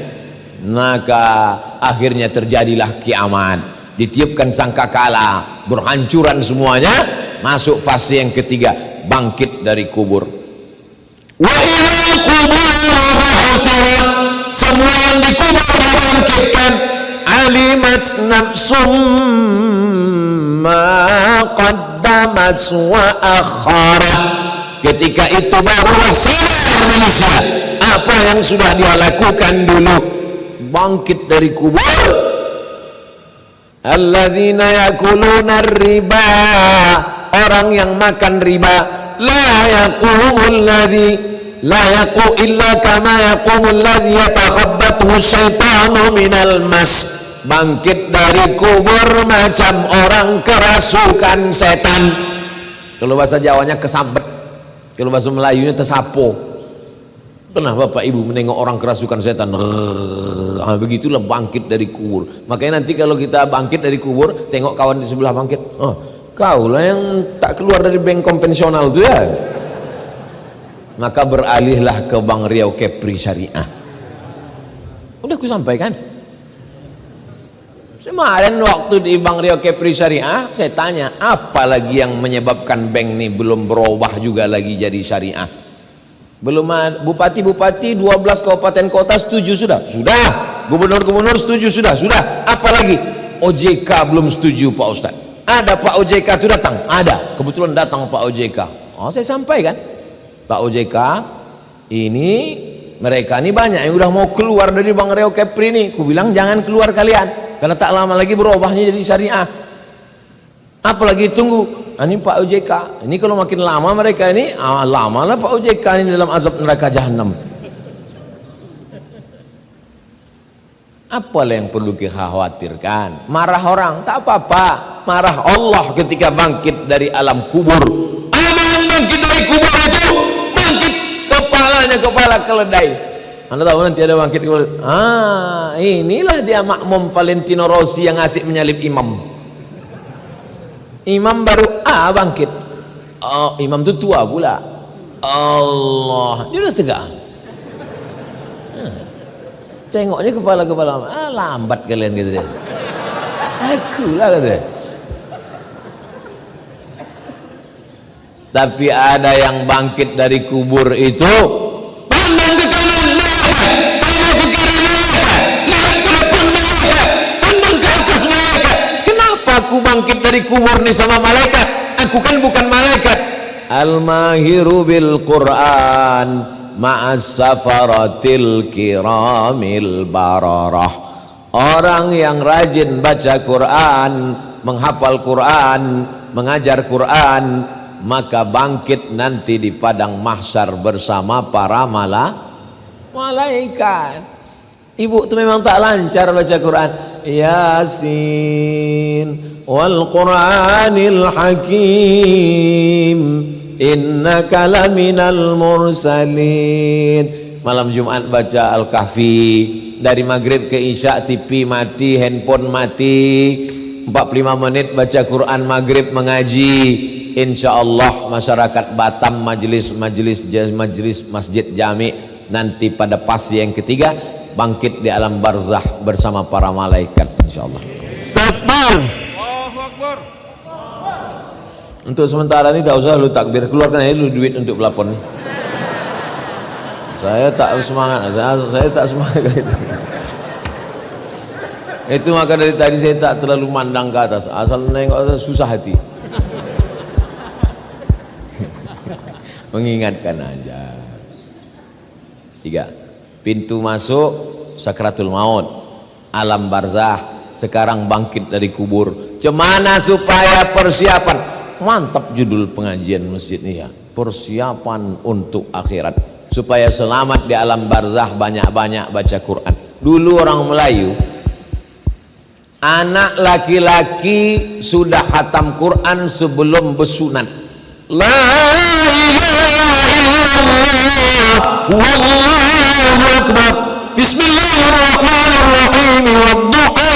A: Maka akhirnya terjadilah kiamat, ditiupkan sangkakala, berhancuran semuanya, masuk fase yang ketiga, bangkit dari kubur. Wa ilal kubur hasirat, semua yang dikubur dibangkitkan. Alimat nafsum ma qaddamat wa akharat. Ketika itu barulah sadar manusia apa yang sudah dia lakukan dulu. Bangkit dari kubur. Alladzina yakuluna riba, orang yang makan riba. La yaqumul ladzi la yaqu illa kama yaqumul ladzi yatakhabbathu syaitanu minal mas. Bangkit dari kubur macam orang kerasukan setan. Kalau bahasa Jawanya kesambet, kalau bahasa Melayunya tersapo. Pernah Bapak Ibu menengok orang kerasukan setan? Begitulah bangkit dari kubur. Makanya nanti kalau kita bangkit dari kubur, tengok kawan di sebelah bangkit, kau lah yang tak keluar dari bank konvensional itu ya. Maka beralihlah ke Bank Riau Kepri Syariah. Udah aku sampaikan. Kemarin waktu di Bank Riau Kepri Syariah, saya tanya, apa lagi yang menyebabkan bank ini belum berubah juga lagi jadi syariah? Belum ada. Bupati-bupati 12 kabupaten kota setuju sudah? Sudah. Gubernur-gubernur setuju sudah? Sudah. Apalagi OJK belum setuju Pak Ustadz. Ada Pak OJK itu datang? Ada. Kebetulan datang Pak OJK. Saya sampaikan, Pak OJK ini, mereka ini banyak yang udah mau keluar dari Bank Riau Kepri ini. Ku bilang jangan keluar kalian, karena tak lama lagi berubahnya jadi syariah. Apalagi tunggu. Ini Pak OJK, ini kalau makin lama mereka ini, lama lah Pak OJK ini dalam azab neraka jahanam. Apalah yang perlu dikhawatirkan? Marah orang tak apa-apa, marah Allah ketika bangkit dari alam kubur. Apa yang bangkit dari kubur itu? Bangkit kepalanya kepala keledai. Anda tahu nanti ada bangkit kepala. Inilah dia makmum Valentino Rossi yang asik menyalip imam. Imam baru bangkit. Imam itu tua pula. Allah, dia udah tegak. Tengoknya kepala-kepala, lambat kalian gitu deh. Akulah kata. Tapi ada yang bangkit dari kubur itu, pandang ke kanan malaikat, pandang ke kiri malaikat, lihat ke depan malaikat, pandang ke atas malaikat. Kenapa aku bangkit dari kubur nih sama malaikat? Aku kan bukan malaikat. Al-mahiru bil Quran ma'as safaratil kiramil bararah. Orang yang rajin baca Quran, menghafal Quran, mengajar Quran, maka bangkit nanti di padang mahsyar bersama para malaikat. Ibu itu memang tak lancar baca Quran. Yasin wal Quranil Hakim, innaka laminal mursalin. Malam Jumat baca Al-Kahfi, dari maghrib ke isya TV mati, handphone mati, 45 menit baca Quran maghrib mengaji. Insya Allah masyarakat Batam majelis masjid jami nanti pada pasti yang ketiga bangkit di alam barzah bersama para malaikat insya Allah. Takbir. Allahu Akbar. Untuk sementara ini tak usah lu takbir, keluarkan aja lu duit untuk pelapon. Saya tak semangat, saya tak semangat itu. Itu maka dari tadi saya tak terlalu mandang ke atas, asal nengok atas susah hati. Mengingatkan aja. 3. Pintu masuk sakratul maut, alam barzah, sekarang bangkit dari kubur. Cemana supaya persiapan? Mantap judul pengajian masjid ini ya, persiapan untuk akhirat. Supaya selamat di alam barzah, banyak-banyak baca Quran. Dulu orang Melayu, anak laki-laki sudah khatam Quran sebelum bersunat. La ilaha illallah wallahu akbar bismillahirrahmanirrahim wadduha.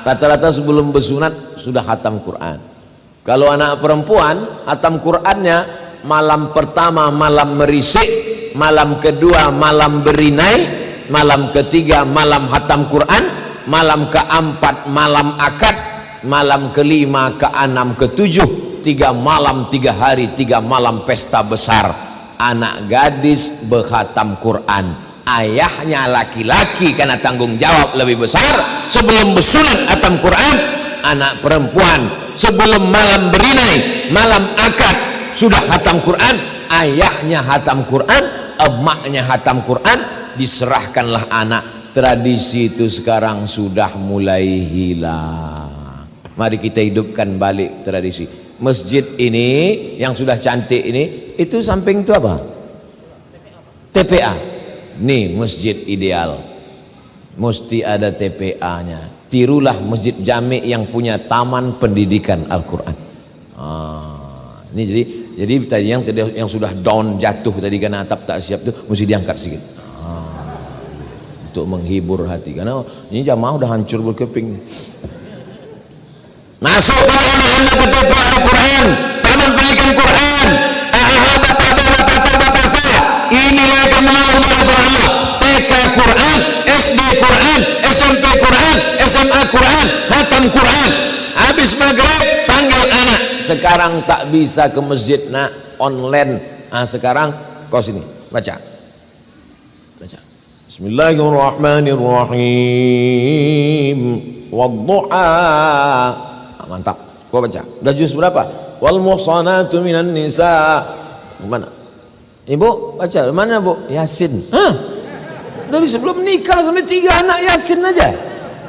A: Rata-rata sebelum bersunat sudah khatam Quran. Kalau anak perempuan khatam Qurannya malam pertama malam merisik, malam kedua malam berinai, malam ketiga malam khatam Quran, malam keempat malam akad, malam kelima keenam ketujuh, 3 malam 3 hari 3 malam pesta besar. Anak gadis berkhatam Quran, ayahnya laki-laki karena tanggung jawab lebih besar sebelum bersunat khatam Quran. Anak perempuan sebelum malam berinai malam akad sudah khatam Quran, ayahnya khatam Quran, emaknya khatam Quran, diserahkanlah anak. Tradisi itu sekarang sudah mulai hilang. Mari kita hidupkan balik tradisi. Masjid ini yang sudah cantik ini, itu samping itu apa? TPA. Nih masjid ideal, mesti ada TPA-nya. Tirulah masjid jami yang punya taman pendidikan Al-Quran. Ini jadi tadi yang sudah down jatuh tadi karena atap tak siap itu mesti diangkat sedikit. Untuk menghibur hati, karena ini jamaah udah hancur berkeping. Masuk anak-anak ke TPA Al-Quran, taman pendidikan Quran. Bapak-bapak saya, inilah yang mengenal Allah. TK Quran, SD Quran, SMP Quran, SMA Quran, khatam Quran. Habis maghrib panggil anak. Sekarang tak bisa ke masjid, nak online. Sekarang kau sini baca. Bismillahirrahmanirrahim. Wadduha. Mantap. Kau baca. Udah juz berapa? Wal muhsanatu minan nisa. Mana? Ibu baca. Mana Bu? Yasin. Dari sebelum nikah sampai 3 anak Yasin aja.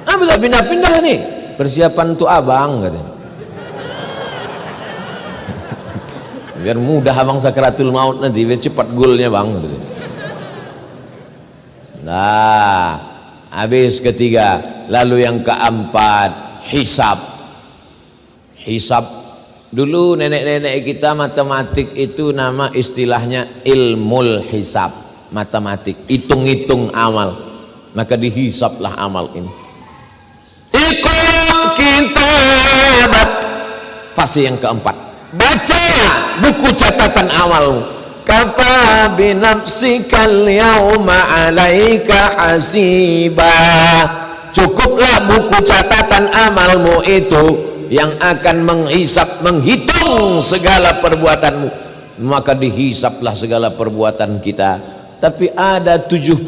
A: Bisa pindah-pindah nih. Persiapan untuk abang katanya. Biar mudah abang sakratul maut nanti, biar cepat goalnya bang. Nah, habis ketiga. Lalu yang keempat, hisab. Hisab dulu nenek-nenek kita matematik itu nama istilahnya ilmul hisab, matematik, hitung-hitung amal. Maka dihisablah amal ini. Iqra kitabak, fase yang keempat, baca buku catatan amalmu. Kafa binafsikal yawma alaika hasiba, cukuplah buku catatan amalmu itu yang akan menghisap, menghitung segala perbuatanmu. Maka dihisaplah segala perbuatan kita. Tapi ada 70.000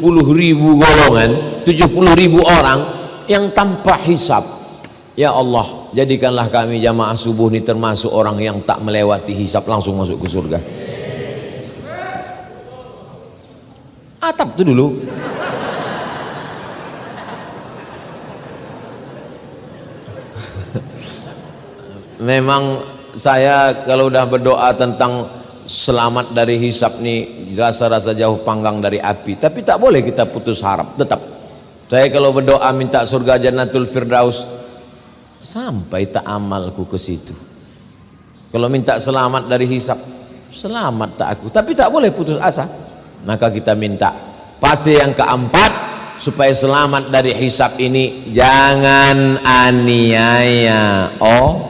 A: golongan, 70.000 orang yang tanpa hisap. Ya Allah, jadikanlah kami jamaah subuh ini termasuk orang yang tak melewati hisap, langsung masuk ke surga. Atap itu dulu. Memang saya kalau udah berdoa tentang selamat dari hisap nih, rasa-rasa jauh panggang dari api. Tapi tak boleh kita putus harap. Tetap saya kalau berdoa minta surga Jannatul Firdaus, sampai tak amalku ke situ. Kalau minta selamat dari hisap, selamat tak aku. Tapi tak boleh putus asa. Maka kita minta fase yang keempat, supaya selamat dari hisap ini, jangan aniaya orang.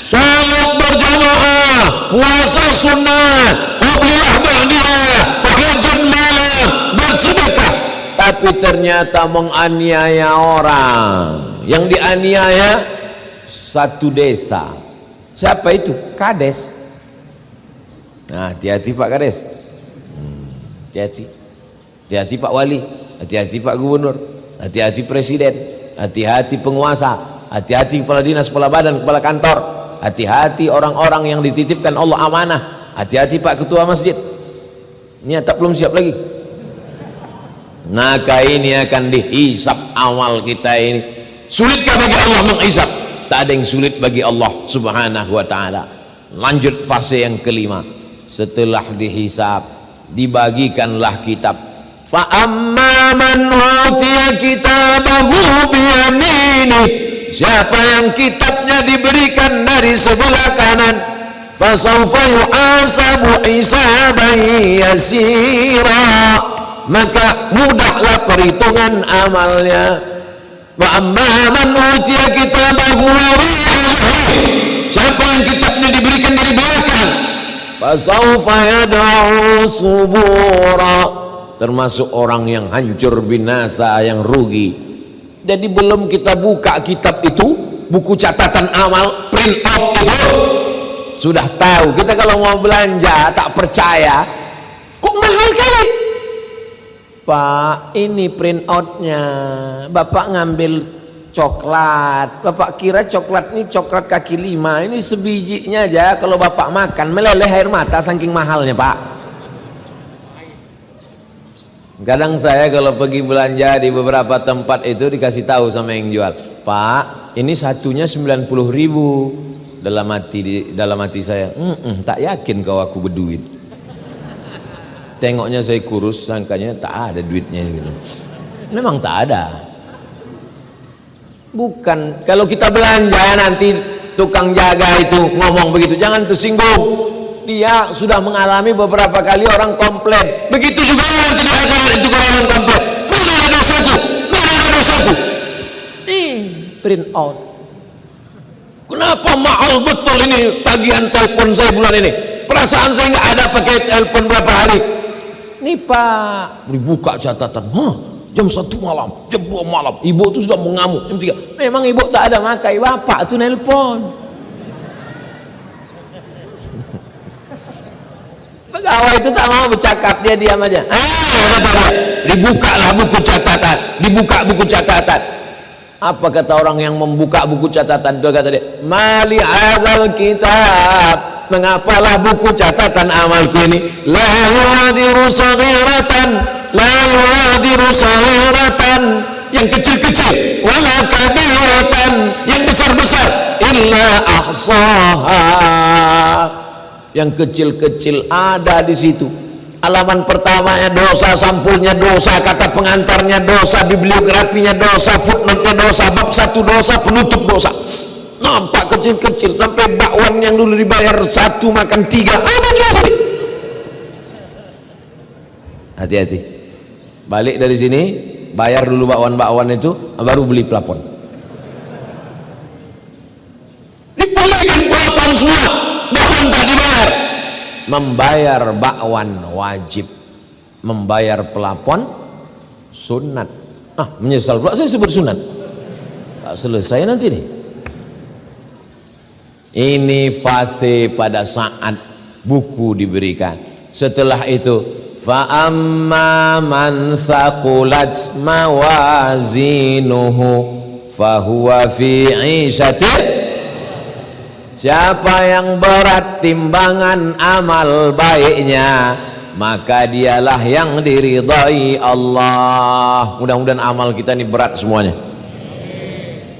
A: Salat berjamaah, puasa sunnah, qabliyah ba'diyah, tahajud malam, bersedekah. Tapi ternyata menganiaya orang. Yang dianiaya satu desa. Siapa itu? Kades. Nah, hati-hati Pak Kades, hati-hati Pak Wali, hati-hati Pak Gubernur, hati-hati Presiden, hati-hati penguasa, hati-hati kepala dinas, kepala badan, kepala kantor, hati-hati orang-orang yang dititipkan Allah amanah, hati-hati Pak Ketua Masjid. Ini tak belum siap lagi. Maka ini akan dihisap amal kita ini. Sulitkah bagi Allah menghisap? Tak ada yang sulit bagi Allah Subhanahu wa ta'ala. Lanjut fase yang kelima. Setelah dihisap, dibagikanlah kitab. Fa amma man utiya kitabahu biyamini, siapa yang kitabnya diberikan dari sebelah kanan, fa sawfa yuhasabu hisaban yasira, maka mudahlah perhitungan amalnya. Wa amma man utiya kitabahu siapa yang kitabnya diberikan dari belakang, fasawfa yad'u subura, termasuk orang yang hancur binasa, yang rugi. Jadi belum kita buka kitab itu, buku catatan amal, print out itu, sudah tahu. Kita kalau mau belanja tak percaya, kok mahal kali Pak, ini print outnya, Bapak ngambil coklat, Bapak kira coklat ini coklat kaki 5, ini sebijinya aja kalau Bapak makan meleleh air mata saking mahalnya Pak. Kadang saya kalau pergi belanja di beberapa tempat itu dikasih tahu sama yang jual, Pak ini satunya 90.000. Dalam hati saya, tak yakin kau aku berduit. Tengoknya saya kurus, sangkanya tak ada duitnya gitu. Memang tak ada. Bukan, kalau kita belanja nanti tukang jaga itu ngomong begitu, jangan tersinggung. Dia sudah mengalami beberapa kali orang komplain. Begitu juga yang tidak ada itu orang komplain. Mana ada dosaku? Mana ada dosaku? Print out. Kenapa mahal betul ini tagihan telepon saya bulan ini? Perasaan saya nggak ada pakai telepon berapa hari. Nih Pak, dibuka catatan. Jam 1 malam, jam 2 malam, ibu itu sudah mengamuk. Jam 3, memang ibu tak ada makai, bapak itu nelpon. Pegawai itu tak mau bercakap, dia diam aja. Dibukalah buku catatan, dibuka buku catatan. Apa kata orang yang membuka buku catatan itu? Kata dia, mali hadzal kitab, mengapalah buku catatan amalku ini la yuadiru saghiratan, la yuadiru saghiratan, yang kecil-kecil, wala kabiratan, yang besar-besar, illa ahsaha, yang kecil-kecil ada di situ. halaman pertamanya dosa, sampulnya dosa, kata pengantarnya dosa, bibliografinya dosa, footnote-nya dosa, bab 1 dosa, penutup dosa. Nampak kecil-kecil sampai bakwan yang dulu dibayar 1 makan 3. Apa dosa? Hati-hati. Balik dari sini, bayar dulu bakwan-bakwan itu, baru beli plafon. Dibelikan plafon semua, bakwan tak dibayar. Membayar bakwan wajib, membayar plafon sunat. Menyesal pula saya sebut sunat. Tak selesai nanti nih. Ini fase pada saat buku diberikan. Setelah itu, fa amma man saqulat mawazinuhu fahuwa fi 'ishatin. Siapa yang berat timbangan amal baiknya, maka dialah yang diridhai Allah. Mudah-mudahan amal kita ini berat semuanya.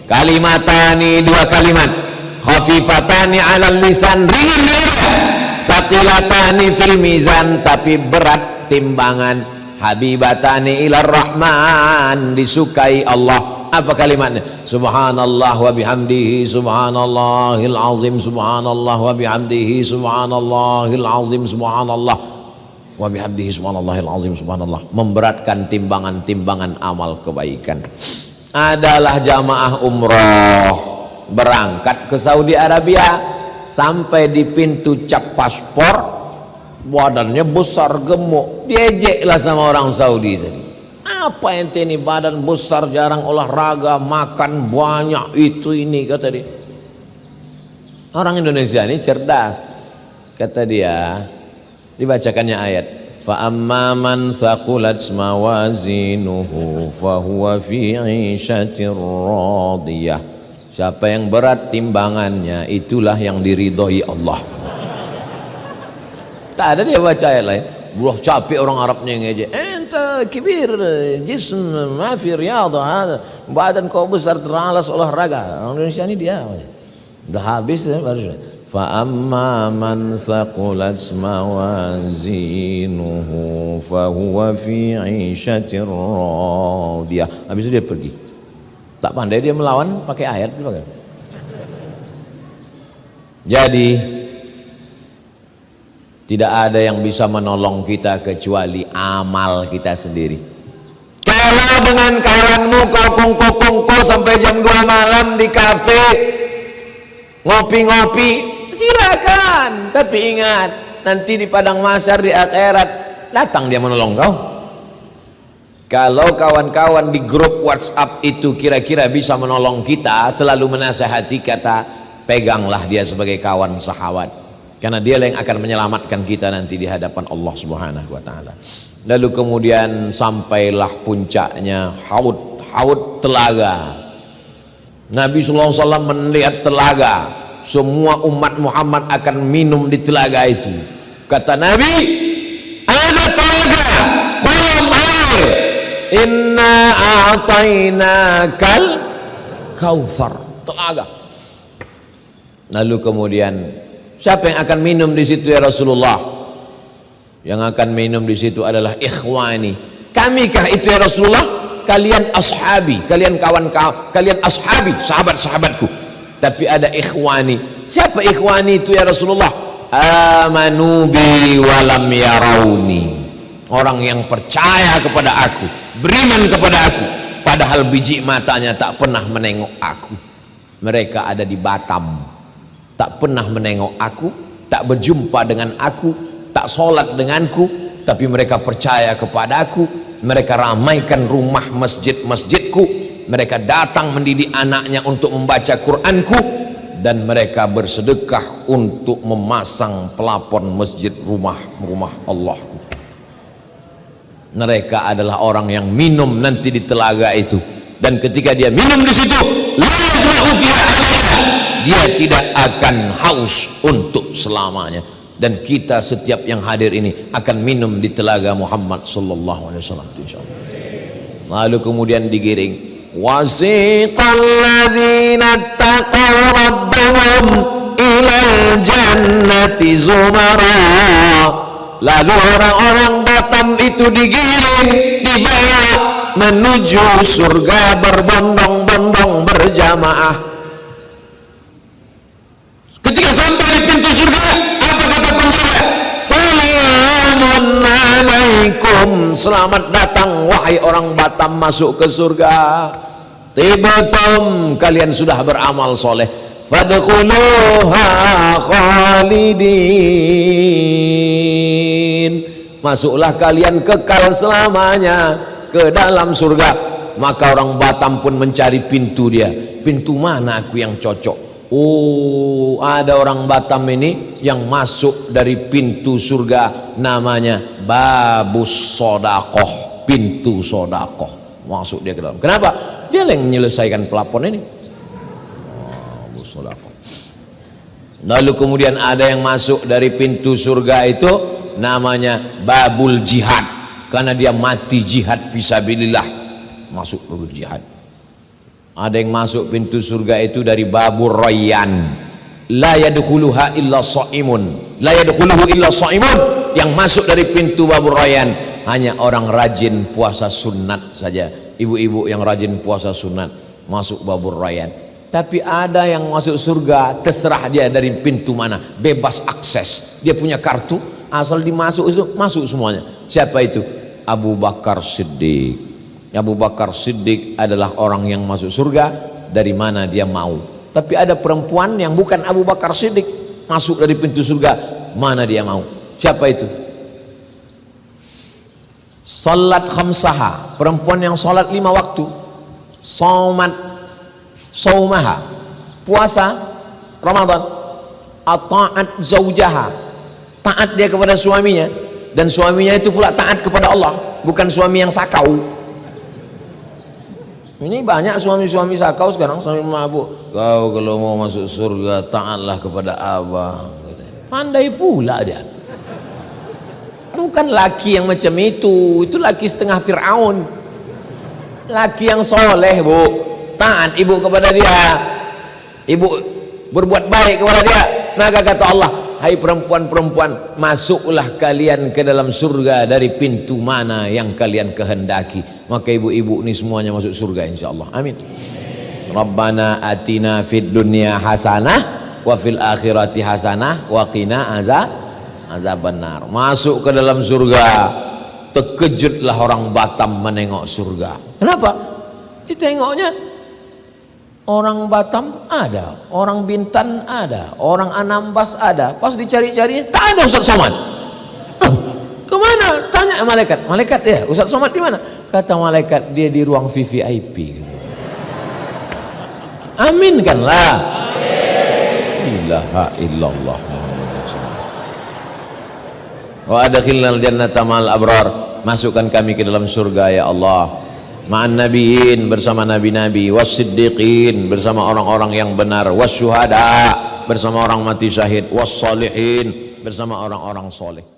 A: Kalimatani, 2 kalimat, khafifatani 'alal lisan, ringan di lidah, saqilatani fil mizan, tapi berat timbangan, habibatani ilar rahman, disukai Allah. Apa kalimatnya? Subhanallah wa bihamdihi subhanallahil azim, subhanallah wa bihamdihi subhanallahil azim, subhanallah wa bihamdihi subhanallahil azim, subhanallah. Memberatkan timbangan-timbangan amal kebaikan. Adalah jamaah umroh berangkat ke Saudi Arabia, sampai di pintu cap paspor, badannya besar gemuk, diejeklah sama orang Saudi tadi. Apa ente ini badan besar, jarang olahraga, makan banyak, itu ini, kata dia. Orang Indonesia ini cerdas, kata dia. Dibacakannya ayat, fa amma man saqulat mawazinuhu fahuwa fi 'ishatir radiyah. Siapa yang berat timbangannya, itulah yang diridhoi Allah. Tak ada dia baca ayat lain. Buah capek orang Arabnya ngejek. Ente kibir jism, ma fi riyadhah hada. Badan kau besar, teralas olahraga. Orang Indonesia ini dia. Dah habis baru. Fa amma man saqulat mawazinuhu fa huwa fi 'ishatir radiyah. Habis itu dia pergi. Tak pandai dia melawan pakai ayat. Jadi tidak ada yang bisa menolong kita kecuali amal kita sendiri. Kalau dengan kawanmu kau kongko sampai jam 2 malam di kafe ngopi-ngopi, silakan. Tapi ingat, nanti di padang mahsyar di akhirat datang dia menolong kau. Kalau kawan-kawan di grup WhatsApp itu kira-kira bisa menolong kita, selalu menasihati, kata peganglah dia sebagai kawan sahabat, karena dia yang akan menyelamatkan kita nanti di hadapan Allah Subhanahu wa taala. Lalu kemudian sampailah puncaknya haud telaga. Nabi sallallahu alaihi wasallam melihat telaga, semua umat Muhammad akan minum di telaga itu. Kata Nabi, ada telaga, kolam air, inna a'tainakal kautsar, telaga. Lalu kemudian siapa yang akan minum di situ ya Rasulullah? Yang akan minum di situ adalah ikhwani. Kamikah itu ya Rasulullah? Kalian ashabi, kalian kawan-kawan, kalian ashabi, sahabat-sahabatku. Tapi ada ikhwani. Siapa ikhwani itu ya Rasulullah? Amanu bi walam yarauni. Orang yang percaya kepada aku, beriman kepada aku, padahal biji matanya tak pernah menengok aku. Mereka ada di Batam, tak pernah menengok aku, tak berjumpa dengan aku, tak sholat denganku, tapi mereka percaya kepada aku. Mereka ramaikan rumah masjid-masjidku, mereka datang mendidik anaknya untuk membaca Quranku, dan mereka bersedekah untuk memasang pelapon masjid rumah Allahku. Mereka adalah orang yang minum nanti di telaga itu, dan ketika dia minum di situ, dia tidak akan haus untuk selamanya. Dan kita setiap yang hadir ini akan minum di telaga Muhammad sallallahu alaihi wasallam, insyaallah. Lalu kemudian digiring, wasiqal ladzina taqaw rabbahum ilal jannati zumara. Lalu orang-orang Batam itu digiring, dibawa menuju surga berbondong-bondong berjamaah. Ketika sampai di pintu surga, apa kata penjaga? Assalamualaikum, selamat datang wahai orang Batam masuk ke surga. Tibatum, kalian sudah beramal soleh. Fadkhuluha khalidin, masuklah kalian kekal selamanya ke dalam surga. Maka orang Batam pun mencari pintu dia. Pintu mana aku yang cocok? Oh, ada orang Batam ini yang masuk dari pintu surga, namanya Babus Sodakoh, pintu sodakoh. Masuk dia ke dalam. Kenapa? Dia yang menyelesaikan pelapon ini. Babus Sodakoh. Lalu kemudian ada yang masuk dari pintu surga itu, namanya Babul Jihad, karena dia mati jihad fisabilillah, masuk babul jihad. Ada yang masuk pintu surga itu dari Babur Rayyan, la yadkhuluha illa shaimun, la yadkhuluhu illa shaimun. Yang masuk dari pintu Babur Rayyan hanya orang rajin puasa sunat saja, ibu-ibu yang rajin puasa sunat masuk Babur Rayyan. Tapi ada yang masuk surga terserah dia dari pintu mana, bebas akses, dia punya kartu, asal dimasuk itu masuk semuanya. Siapa itu? Abu Bakar Siddiq. Abu Bakar Siddiq adalah orang yang masuk surga dari mana dia mau. Tapi ada perempuan yang bukan Abu Bakar Siddiq masuk dari pintu surga mana dia mau. Siapa itu? Salat khamsaha, perempuan yang salat 5 waktu. Saumaha, puasa Ramadan. Ata'at zaujaha, taat dia kepada suaminya, dan suaminya itu pula taat kepada Allah, bukan suami yang sakau. Ini banyak suami-suami sakau sekarang, suami mabuk. Kau kalau mau masuk surga taatlah kepada abang. Pandai pula dia. Bukan laki yang macam itu laki setengah Fir'aun. Laki yang soleh, bu, taat ibu kepada dia, ibu berbuat baik kepada dia. Maka kata Allah, hai perempuan-perempuan, masuklah kalian ke dalam surga dari pintu mana yang kalian kehendaki. Maka ibu-ibu ini semuanya masuk surga insyaallah. Amin. Rabbana atina fid dunya hasanah wa fil akhirati hasanah wa qina azabannar. Masuk ke dalam surga, terkejutlah orang Batam menengok surga. Kenapa? Ditengoknya orang Batam ada, orang Bintan ada, orang Anambas ada. Pas dicari-cari tak ada Ustaz Somad. Kemana? Tanya malaikat. Malaikat dia, Ustaz Somad di mana? Kata malaikat, dia di ruang VVIP. Aminkanlah. Ilaha illallah. Wa adkhilnal jannata ma'al abrar, masukkan kami ke dalam surga ya Allah, ma'an nabiin, bersama nabi-nabi, was-siddiqin, bersama orang-orang yang benar, was-syuhada, bersama orang mati syahid, was-salihin, bersama orang-orang soleh.